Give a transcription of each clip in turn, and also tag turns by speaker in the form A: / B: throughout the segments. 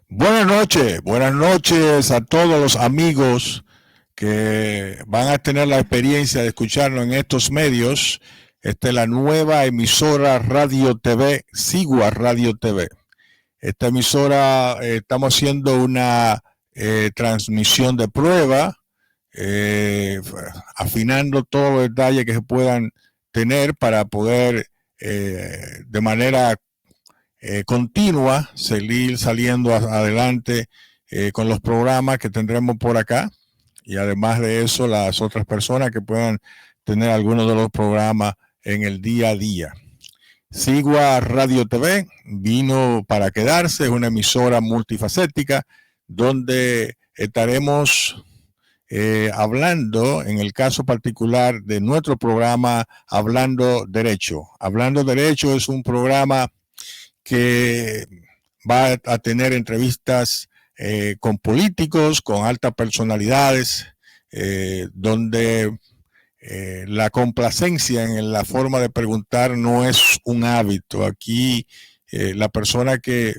A: Buenas noches a todos los amigos que van a tener la experiencia de escucharnos en estos medios. Esta es la nueva emisora Radio TV, Sigua Radio TV. Esta emisora estamos haciendo una transmisión de prueba, afinando todos los detalles que se puedan tener para poder de manera continua seguir saliendo adelante con los programas que tendremos por acá, y además de eso las otras personas que puedan tener algunos de los programas en el día a día. Sigua Radio TV vino para quedarse, es una emisora multifacética donde estaremos hablando, en el caso particular de nuestro programa, Hablando Derecho. Hablando Derecho es un programa que va a tener entrevistas con políticos, con altas personalidades, donde la complacencia en la forma de preguntar no es un hábito. Aquí la persona que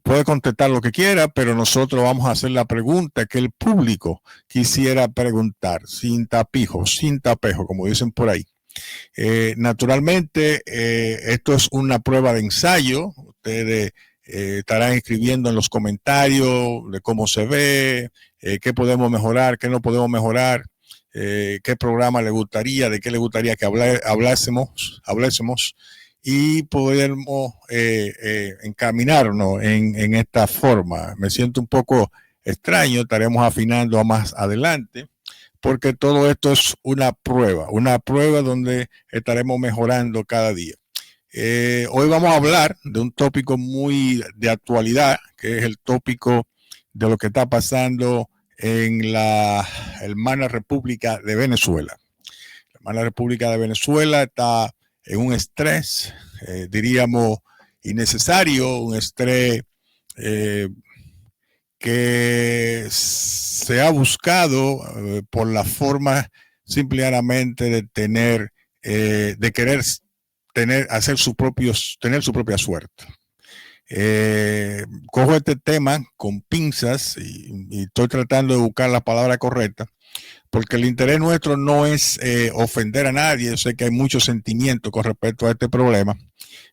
A: puede contestar lo que quiera, pero nosotros vamos a hacer la pregunta que el público quisiera preguntar, sin tapijo, sin tapejo, como dicen por ahí. Naturalmente, esto es una prueba de ensayo. Ustedes estarán escribiendo en los comentarios de cómo se ve, qué podemos mejorar, qué no podemos mejorar, qué programa le gustaría, de qué le gustaría que hablásemos y podemos encaminarnos en esta forma. Me siento un poco extraño, estaremos afinando más adelante, porque todo esto es una prueba donde estaremos mejorando cada día. Hoy vamos a hablar de un tópico muy de actualidad, que es el tópico de lo que está pasando en la hermana República de Venezuela. La hermana República de Venezuela está en un estrés, diríamos, innecesario, un estrés que se ha buscado por la forma simplemente de tener, de querer tener, tener su propia suerte. Cojo este tema con pinzas y estoy tratando de buscar la palabra correcta, porque el interés nuestro no es ofender a nadie. Yo sé que hay mucho sentimiento con respecto a este problema,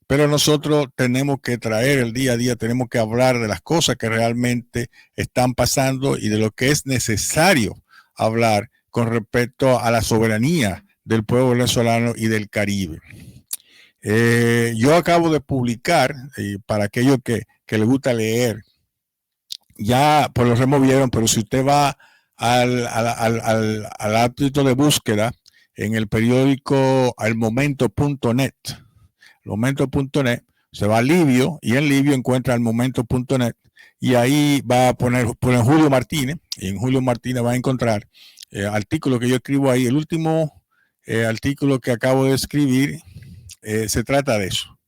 A: pero nosotros tenemos que traer el día a día, tenemos que hablar de las cosas que realmente están pasando y de lo que es necesario hablar con respecto a la soberanía del pueblo venezolano y del Caribe. Yo acabo de publicar, para aquellos que les gusta leer, ya pues lo removieron, pero si usted va al ámbito de búsqueda en el periódico almomento.net, momento.net, se va a Libio y en Libio encuentra el momento.net y ahí va a poner Julio Martínez, y en Julio Martínez va a encontrar artículo que yo escribo ahí. El último artículo que acabo de escribir se trata de eso,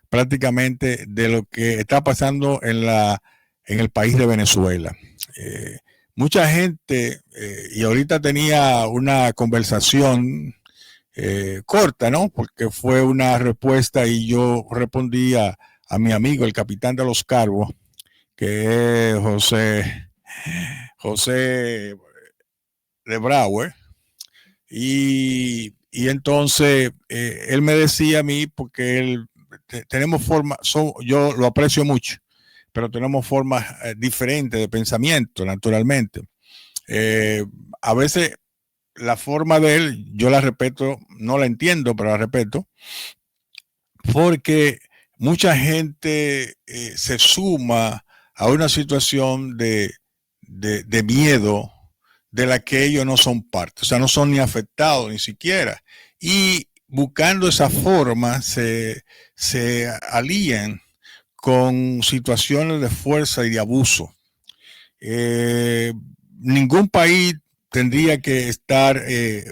A: prácticamente de lo que está pasando en el país de Venezuela. Mucha gente, y ahorita tenía una conversación corta, ¿no? Porque fue una respuesta y yo respondí a mi amigo, el capitán de los Carbos, que es José de Brauer, y entonces él me decía a mí, porque él, tenemos formas, yo lo aprecio mucho, pero tenemos formas diferentes de pensamiento, naturalmente. A veces la forma de él, yo la respeto, no la entiendo, pero la respeto, porque mucha gente se suma a una situación de miedo de la que ellos no son parte, o sea, no son ni afectados ni siquiera, y buscando esa forma se alían con situaciones de fuerza y de abuso. Ningún país tendría que estar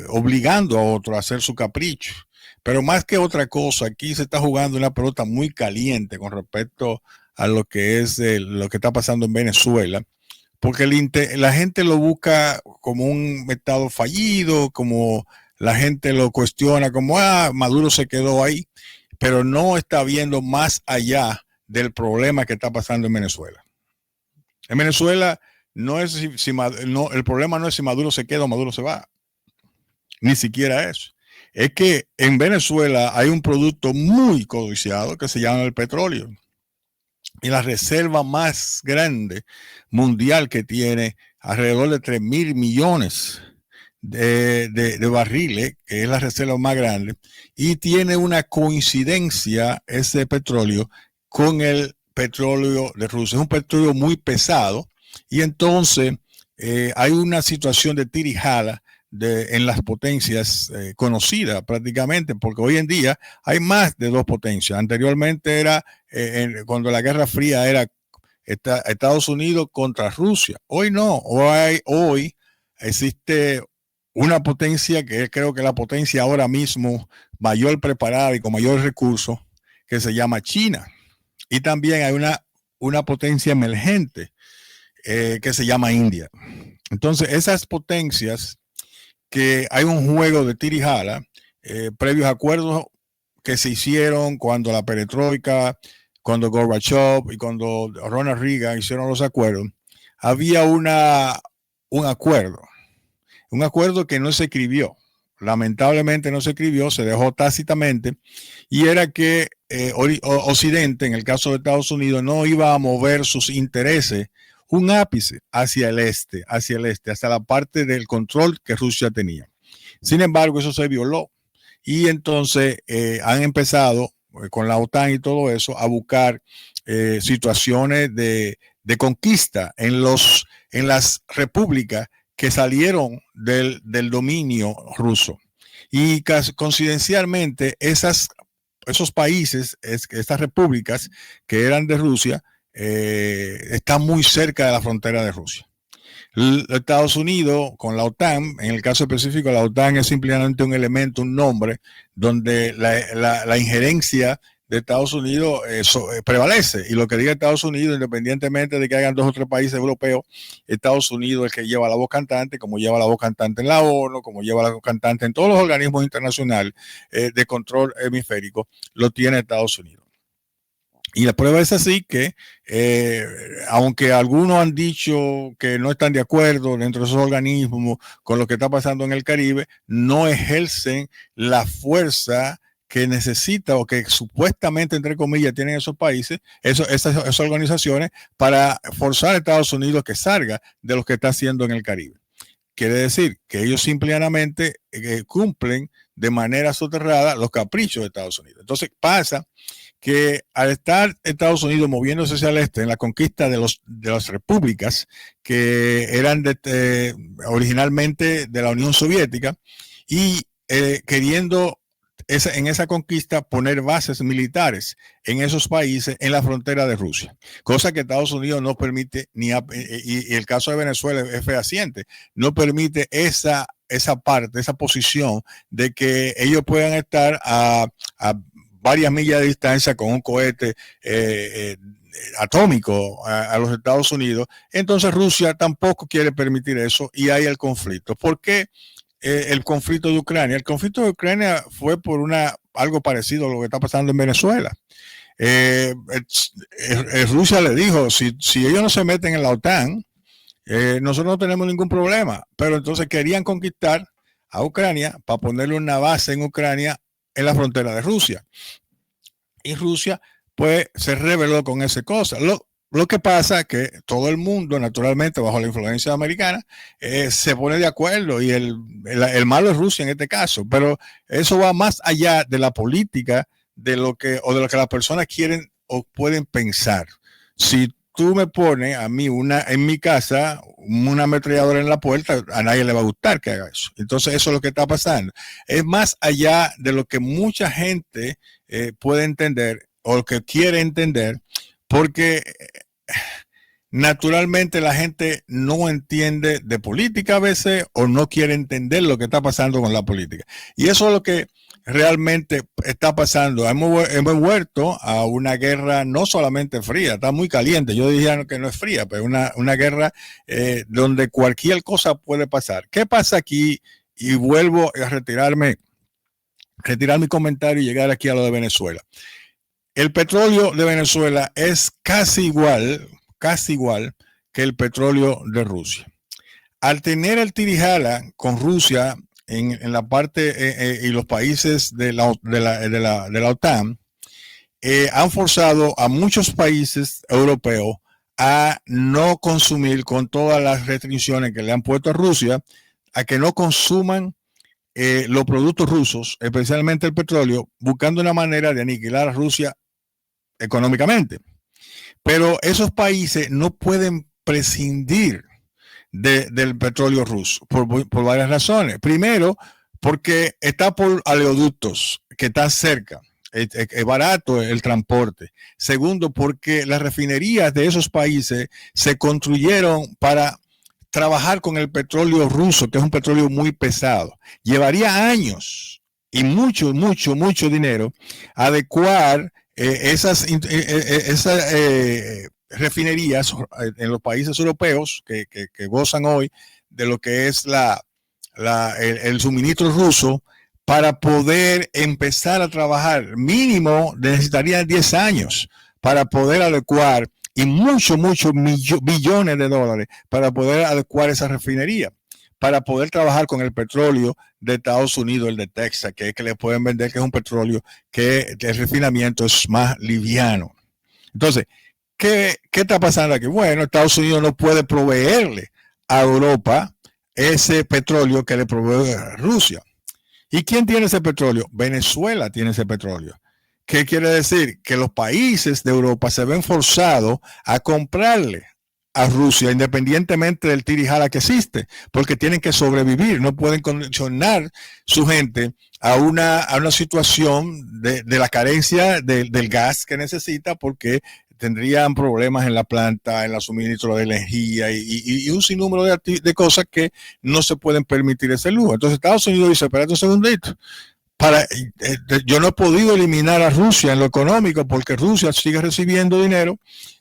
A: obligando a otro a hacer su capricho. Pero más que otra cosa, aquí se está jugando una pelota muy caliente con respecto a lo que es lo que está pasando en Venezuela, porque la gente lo busca como un estado fallido, como la gente lo cuestiona como, Maduro se quedó ahí, pero no está viendo más allá del problema que está pasando en Venezuela. En Venezuela no es no, el problema no es si Maduro se queda o Maduro se va, ni siquiera eso. Es que en Venezuela hay un producto muy codiciado que se llama el petróleo. Y la reserva más grande mundial que tiene alrededor de 3.000 millones de barriles, que es la reserva más grande, y tiene una coincidencia ese petróleo con el petróleo de Rusia. Es un petróleo muy pesado y entonces hay una situación de tirijala en las potencias conocidas prácticamente, porque hoy en día hay más de dos potencias. Anteriormente era, cuando la Guerra Fría era Estados Unidos contra Rusia. Hoy no, hoy existe una potencia que creo que es la potencia ahora mismo mayor preparada y con mayor recursos, que se llama China. Y también hay una potencia emergente que se llama India. Entonces, esas potencias, que hay un juego de tirijala, previos acuerdos que se hicieron cuando la perestroika, cuando Gorbachev y cuando Ronald Reagan hicieron los acuerdos, había un acuerdo que no se escribió. Lamentablemente no se escribió, se dejó tácitamente, y era que Occidente, en el caso de Estados Unidos, no iba a mover sus intereses un ápice hacia el este, hasta la parte del control que Rusia tenía. Sin embargo, eso se violó y entonces han empezado con la OTAN y todo eso a buscar situaciones de conquista en las repúblicas que salieron del dominio ruso. Y coincidencialmente esos países, estas repúblicas que eran de Rusia, están muy cerca de la frontera de Rusia. Estados Unidos con la OTAN, en el caso específico, la OTAN es simplemente un elemento, un nombre, donde la injerencia de Estados Unidos prevalece. Y lo que diga Estados Unidos, independientemente de que hagan 2 o 3 países europeos, Estados Unidos es el que lleva la voz cantante, como lleva la voz cantante en la ONU, como lleva la voz cantante en todos los organismos internacionales de control hemisférico, lo tiene Estados Unidos. Y la prueba es así que, aunque algunos han dicho que no están de acuerdo dentro de esos organismos con lo que está pasando en el Caribe, no ejercen la fuerza que necesita o que supuestamente, entre comillas, tienen esos países, esas organizaciones, para forzar a Estados Unidos que salga de lo que está haciendo en el Caribe. Quiere decir que ellos simplemente cumplen de manera soterrada los caprichos de Estados Unidos. Entonces pasa que al estar Estados Unidos moviéndose hacia el este en la conquista de las repúblicas que eran originalmente de la Unión Soviética y queriendo en esa conquista poner bases militares en esos países en la frontera de Rusia, cosa que Estados Unidos no permite, y el caso de Venezuela es fehaciente, no permite esa parte, esa posición de que ellos puedan estar a varias millas de distancia con un cohete atómico a los Estados Unidos. Entonces Rusia tampoco quiere permitir eso y hay el conflicto. ¿Por qué el conflicto de Ucrania? El conflicto de Ucrania fue por algo parecido a lo que está pasando en Venezuela. Rusia le dijo, si ellos no se meten en la OTAN, nosotros no tenemos ningún problema, pero entonces querían conquistar a Ucrania para ponerle una base en Ucrania en la frontera de Rusia. Y Rusia, pues, se rebeló con esa cosa. Lo que pasa es que todo el mundo, naturalmente, bajo la influencia americana, se pone de acuerdo y el malo es Rusia en este caso, pero eso va más allá de la política de lo que las personas quieren o pueden pensar. Si tú me pones a mí en mi casa una ametralladora en la puerta, a nadie le va a gustar que haga eso. Entonces eso es lo que está pasando. Es más allá de lo que mucha gente puede entender o que quiere entender, porque naturalmente la gente no entiende de política a veces o no quiere entender lo que está pasando con la política. Y eso es lo que realmente está pasando. Hemos vuelto a una guerra no solamente fría, está muy caliente. Yo diría que no es fría, pero una guerra donde cualquier cosa puede pasar. ¿Qué pasa aquí? Y vuelvo a retirar mi comentario y llegar aquí a lo de Venezuela. El petróleo de Venezuela es casi igual que el petróleo de Rusia. Al tener el tirijala con Rusia en la parte y los países de la OTAN, han forzado a muchos países europeos a no consumir, con todas las restricciones que le han puesto a Rusia, a que no consuman los productos rusos, especialmente el petróleo, buscando una manera de aniquilar a Rusia económicamente. Pero esos países no pueden prescindir del petróleo ruso por varias razones. Primero, porque está por oleoductos que están cerca. Es barato el transporte. Segundo, porque las refinerías de esos países se construyeron para trabajar con el petróleo ruso, que es un petróleo muy pesado. Llevaría años y mucho dinero adecuar esas refinerías en los países europeos que gozan hoy de lo que es el suministro ruso, para poder empezar a trabajar. Mínimo necesitarían 10 años para poder adecuar, y muchos billones de dólares para poder adecuar esa refinería, para poder trabajar con el petróleo de Estados Unidos, el de Texas, que es que le pueden vender, que es un petróleo que el refinamiento es más liviano. Entonces, ¿qué está pasando aquí? Bueno, Estados Unidos no puede proveerle a Europa ese petróleo que le provee a Rusia. ¿Y quién tiene ese petróleo? Venezuela tiene ese petróleo. ¿Qué quiere decir? Que los países de Europa se ven forzados a comprarle a Rusia, independientemente del tirijala que existe, porque tienen que sobrevivir, no pueden condicionar su gente a una situación de la carencia del gas que necesita, porque tendrían problemas en la planta, en el suministro de energía y un sinnúmero de cosas que no se pueden permitir ese lujo. Entonces Estados Unidos dice, espérate un segundito, yo no he podido eliminar a Rusia en lo económico, porque Rusia sigue recibiendo dinero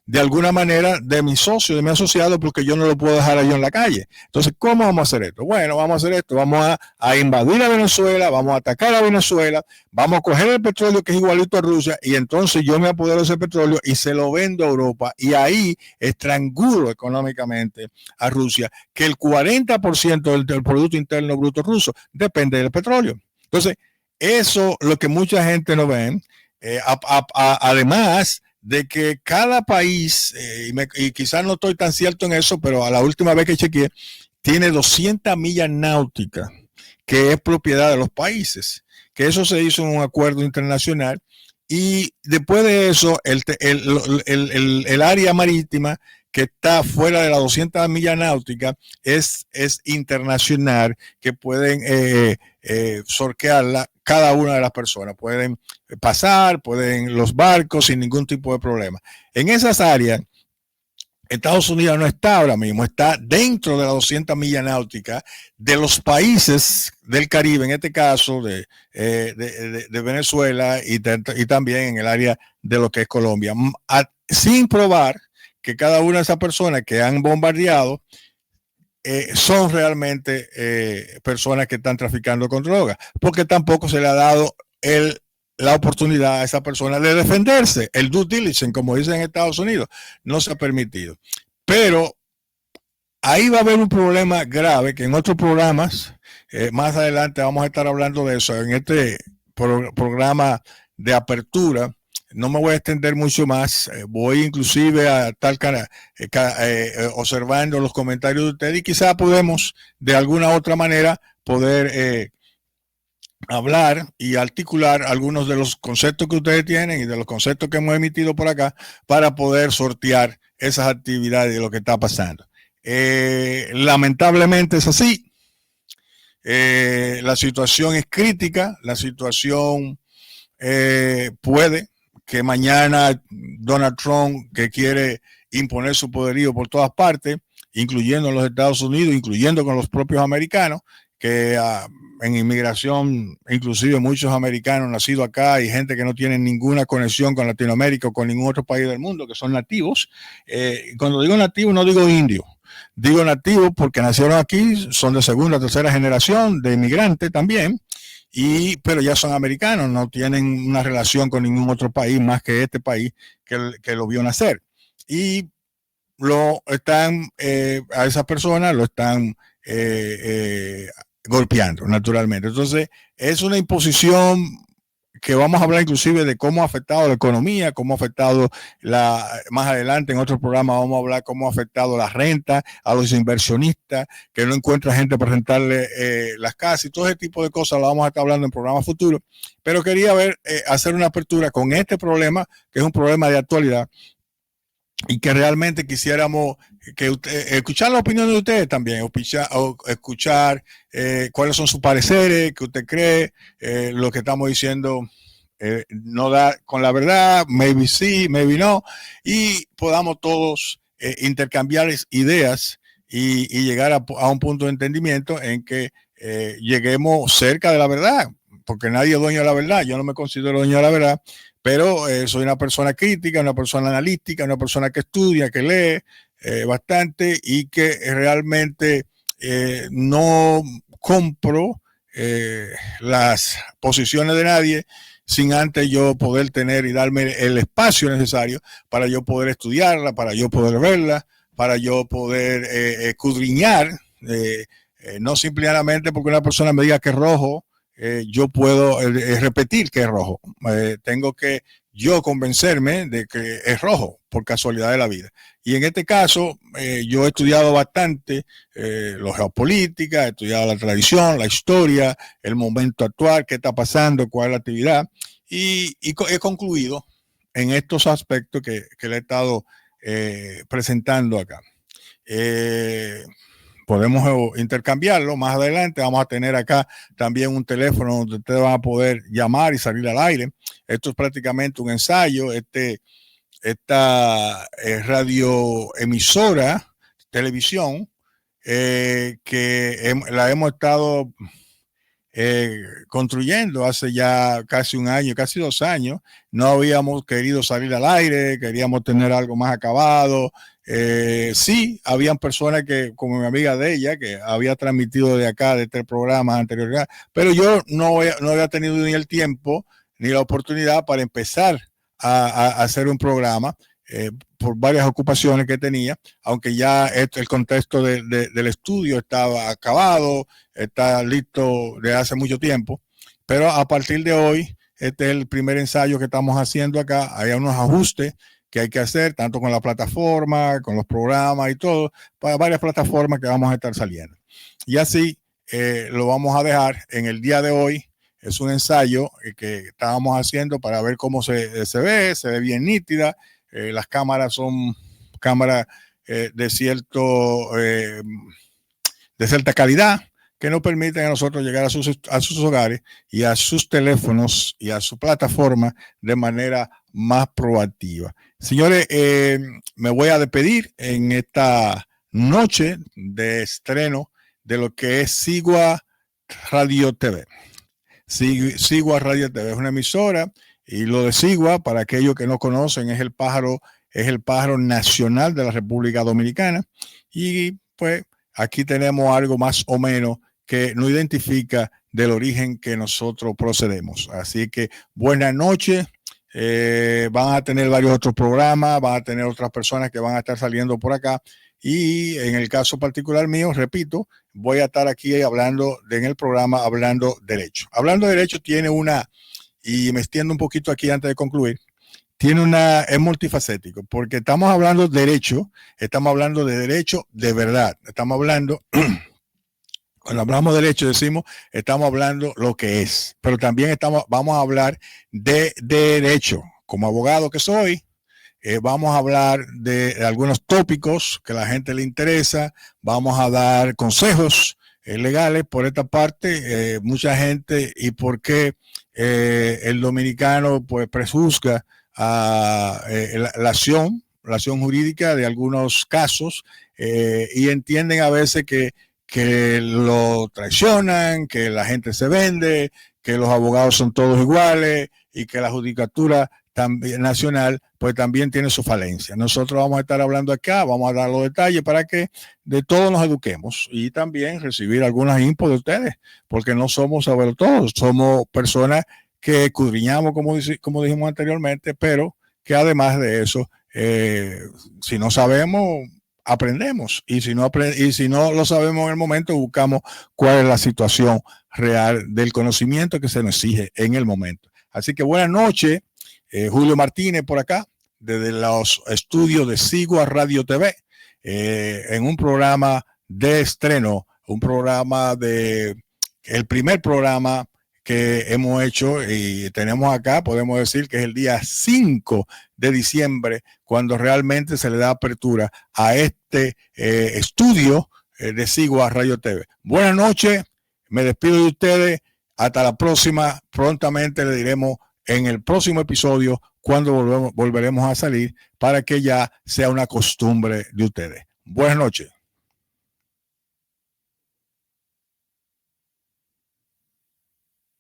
A: de alguna manera de mi socio, de mi asociado, porque yo no lo puedo dejar ahí en la calle. Entonces, ¿cómo vamos a hacer esto? Bueno, vamos a hacer esto, vamos a invadir a Venezuela, vamos a atacar a Venezuela, vamos a coger el petróleo que es igualito a Rusia, y entonces yo me apodero de ese petróleo y se lo vendo a Europa, y ahí estrangulo económicamente a Rusia, que el 40% del Producto Interno Bruto ruso depende del petróleo. Entonces, eso es lo que mucha gente no ve. Además de que cada país, y quizás no estoy tan cierto en eso, pero a la última vez que chequeé, tiene 200 millas náuticas, que es propiedad de los países, que eso se hizo en un acuerdo internacional, y después de eso, el área marítima que está fuera de las 200 millas náuticas es internacional, que pueden sortearla cada una de las personas. Pueden pasar, pueden los barcos sin ningún tipo de problema. En esas áreas, Estados Unidos no está ahora mismo, está dentro de las 200 millas náuticas de los países del Caribe, en este caso de Venezuela, y también en el área de lo que es Colombia, sin probar que cada una de esas personas que han bombardeado son realmente personas que están traficando con drogas, porque tampoco se le ha dado la oportunidad a esa persona de defenderse. El due diligence, como dicen en Estados Unidos, no se ha permitido. Pero ahí va a haber un problema grave, que en otros programas, más adelante vamos a estar hablando de eso, en este programa de apertura. No me voy a extender mucho más. Voy inclusive a estar observando los comentarios de ustedes, y quizá podemos de alguna otra manera poder hablar y articular algunos de los conceptos que ustedes tienen y de los conceptos que hemos emitido por acá, para poder sortear esas actividades de lo que está pasando. Lamentablemente es así. La situación es crítica. La situación puede que mañana Donald Trump, que quiere imponer su poderío por todas partes, incluyendo en los Estados Unidos, incluyendo con los propios americanos, que en inmigración, inclusive muchos americanos nacidos acá y gente que no tienen ninguna conexión con Latinoamérica o con ningún otro país del mundo, que son nativos. Cuando digo nativos, no digo indio, digo nativos porque nacieron aquí, son de segunda o tercera generación de inmigrantes también, pero ya son americanos, no tienen una relación con ningún otro país más que este país que lo vio nacer. Y lo están, a esa persona lo están golpeando, naturalmente. Entonces, es una imposición que vamos a hablar inclusive de cómo ha afectado la economía, cómo ha afectado más adelante en otro programa vamos a hablar cómo ha afectado la renta a los inversionistas, que no encuentra gente para rentarle las casas y todo ese tipo de cosas lo vamos a estar hablando en programas futuros. Pero quería hacer una apertura con este problema, que es un problema de actualidad, y que realmente quisiéramos que escuchar la opinión de ustedes también, escuchar cuáles son sus pareceres, que usted cree, lo que estamos diciendo no da con la verdad, maybe sí, maybe no, y podamos todos intercambiar ideas y llegar a un punto de entendimiento en que lleguemos cerca de la verdad, porque nadie es dueño de la verdad, yo no me considero dueño de la verdad, pero soy una persona crítica, una persona analítica, una persona que estudia, que lee bastante y que realmente no compro las posiciones de nadie sin antes yo poder tener y darme el espacio necesario para yo poder estudiarla, para yo poder verla, para yo poder escudriñar, no simplemente porque una persona me diga que es rojo, yo puedo repetir que es rojo. Tengo que yo convencerme de que es rojo por casualidad de la vida. Y en este caso, yo he estudiado bastante la geopolítica, he estudiado la tradición, la historia, el momento actual, qué está pasando, cuál es la actividad, y he concluido en estos aspectos que le he estado presentando acá. Podemos intercambiarlo. Más adelante vamos a tener acá también un teléfono donde ustedes van a poder llamar y salir al aire. Esto es prácticamente un ensayo. Esta radioemisora, televisión, que la hemos estado construyendo hace ya casi un año, casi 2 años. No habíamos querido salir al aire, queríamos tener algo más acabado. Sí, habían personas que, como mi amiga de ella, que había transmitido de acá, de 3 programas anteriores, pero yo no había tenido ni el tiempo ni la oportunidad para empezar a hacer un programa. Por varias ocupaciones que tenía, aunque ya el contexto del estudio estaba acabado, está listo de hace mucho tiempo, pero a partir de hoy, este es el primer ensayo que estamos haciendo acá. Hay unos ajustes que hay que hacer, tanto con la plataforma, con los programas y todo, para varias plataformas que vamos a estar saliendo. Y así lo vamos a dejar en el día de hoy. Es un ensayo que estábamos haciendo para ver cómo se ve bien nítida. Las cámaras son cámaras de cierta calidad que nos permiten a nosotros llegar a sus hogares y a sus teléfonos y a su plataforma de manera más proactiva. Señores, me voy a despedir en esta noche de estreno de lo que es Sigua Radio TV. Sigua Radio TV es una emisora. Y lo de Sigua, para aquellos que no conocen, es el pájaro nacional de la República Dominicana. Y pues aquí tenemos algo más o menos que nos identifica del origen que nosotros procedemos. Así que buenas noches. Van a tener varios otros programas, van a tener otras personas que van a estar saliendo por acá. Y en el caso particular mío, repito, voy a estar aquí hablando en el programa Hablando Derecho. Hablando Derecho tiene y me extiendo un poquito aquí antes de concluir, es multifacético, porque estamos hablando de derecho de verdad, estamos hablando, cuando hablamos de derecho decimos, estamos hablando lo que es, pero también vamos a hablar de derecho, como abogado que soy, vamos a hablar de algunos tópicos que a la gente le interesa, vamos a dar consejos legales por esta parte, mucha gente y por qué el dominicano pues prejuzga la acción jurídica de algunos casos y entienden a veces que lo traicionan, que la gente se vende, que los abogados son todos iguales y que la judicatura también, nacional pues también tiene su falencia. Nosotros vamos a estar hablando acá, vamos a dar los detalles para que de todos nos eduquemos y también recibir algunas infos de ustedes, porque no somos saber todos, somos personas que escudriñamos como dijimos anteriormente, pero que además de eso Si no sabemos, aprendemos. Y si no lo sabemos en el momento, buscamos cuál es la situación real del conocimiento que se nos exige en el momento. Así que buenas noches, Julio Martínez por acá, desde los estudios de Sigua Radio TV, en un programa de estreno, el primer programa que hemos hecho y tenemos acá, podemos decir que es el día 5 de diciembre, cuando realmente se le da apertura a este estudio de Sigua Radio TV. Buenas noches, me despido de ustedes, hasta la próxima, prontamente le diremos en el próximo episodio cuando volveremos a salir para que ya sea una costumbre de ustedes. Buenas noches.